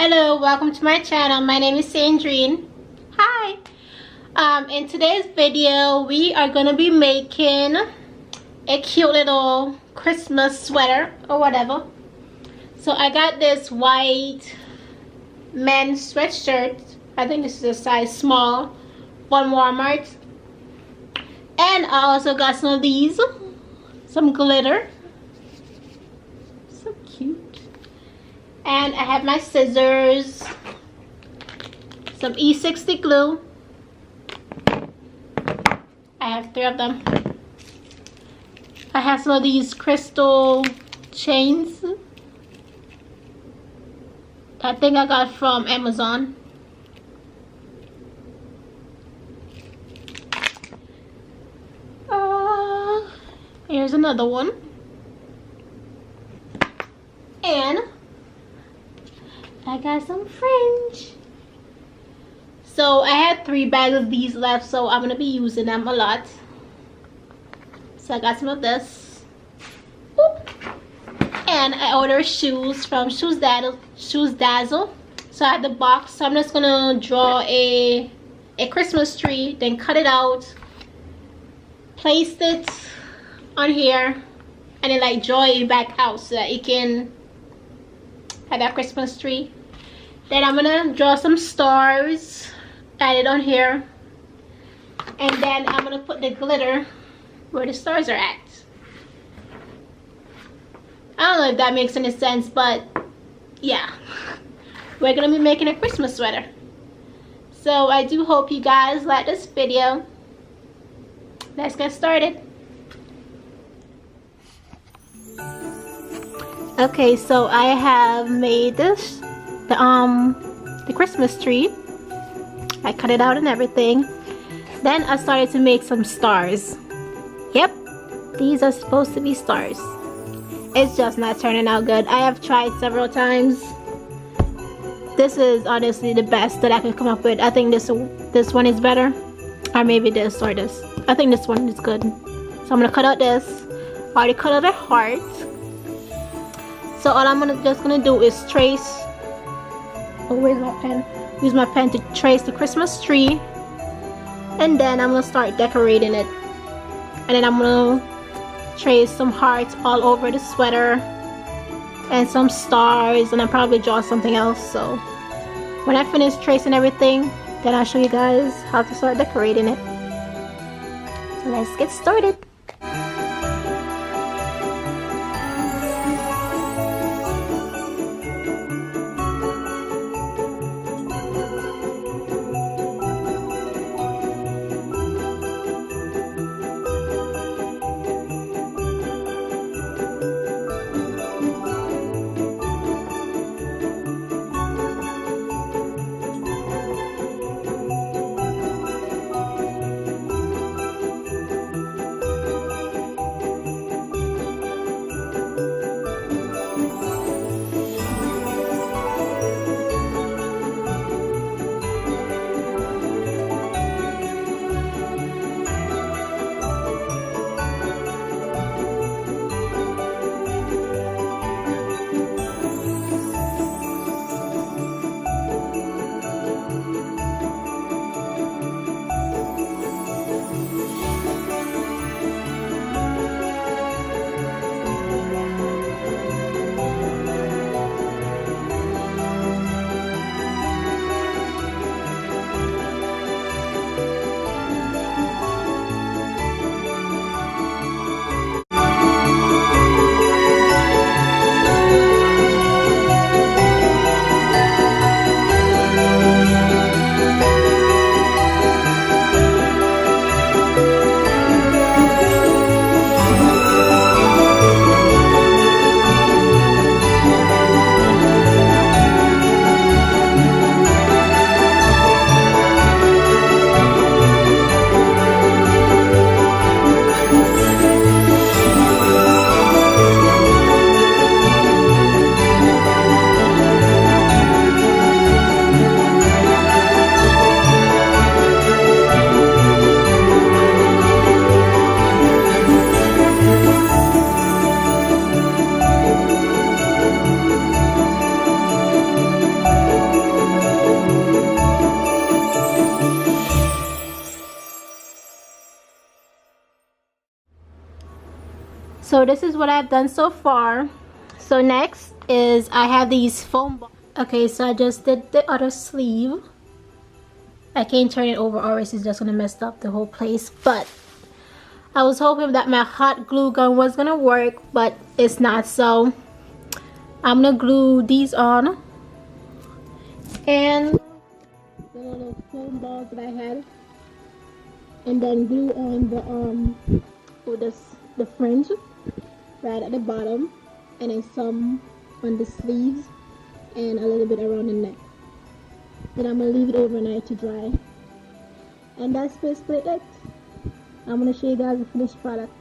Hello, welcome to my channel. My name is Sandrine. Hi. In today's video, we are going to be making a cute little Christmas sweater or whatever. So I got this white men's sweatshirt. I think this is a size small from Walmart. And I also got some of these, some glitter. So cute. And I have my scissors, some E60 glue. I have 3 of them. I have some of these crystal chains. I think I got from Amazon. Here's another one. And I got some fringe. So I had 3 bags of these left, so I'm gonna be using them a lot. So I got some of this. Oop. And I ordered shoes from Shoes Dazzle. So I had the box. So I'm just gonna draw a Christmas tree, then cut it out, place it on here, and then like draw it back out so that it can have that Christmas tree. Then I'm gonna draw some stars, add it on here, and then I'm gonna put the glitter where the stars are at. I don't know if that makes any sense, but yeah, we're gonna be making a Christmas sweater. So I do hope you guys like this video. Let's get started. Okay, so I have made this the Christmas tree. I cut it out and everything. Then I started to make some stars. Yep, these are supposed to be stars. It's just not turning out good. I have tried several times. This is honestly the best that I could come up with. I think this one is better, or maybe this or this. I think this one is good. So I'm gonna cut out this. I already cut out a heart. So all I'm just gonna do is trace. Oh, where's my pen? Use my pen to trace the Christmas tree, and then I'm gonna start decorating it. And then I'm gonna trace some hearts all over the sweater and some stars, and I'll probably draw something else. So when I finish tracing everything, then I'll show you guys how to start decorating it. So let's get started. So this is what I've done so far. So next is I have these foam balls. Okay, so I just did the other sleeve. I can't turn it over or else it's just gonna mess up the whole place, but I was hoping that my hot glue gun was gonna work, but it's not. So I'm gonna glue these on and the little foam balls that I had, and then glue on the fringe right at the bottom, and then some on the sleeves and a little bit around the neck. Then I'm gonna leave it overnight to dry, and that's basically it. I'm gonna show you guys the finished product.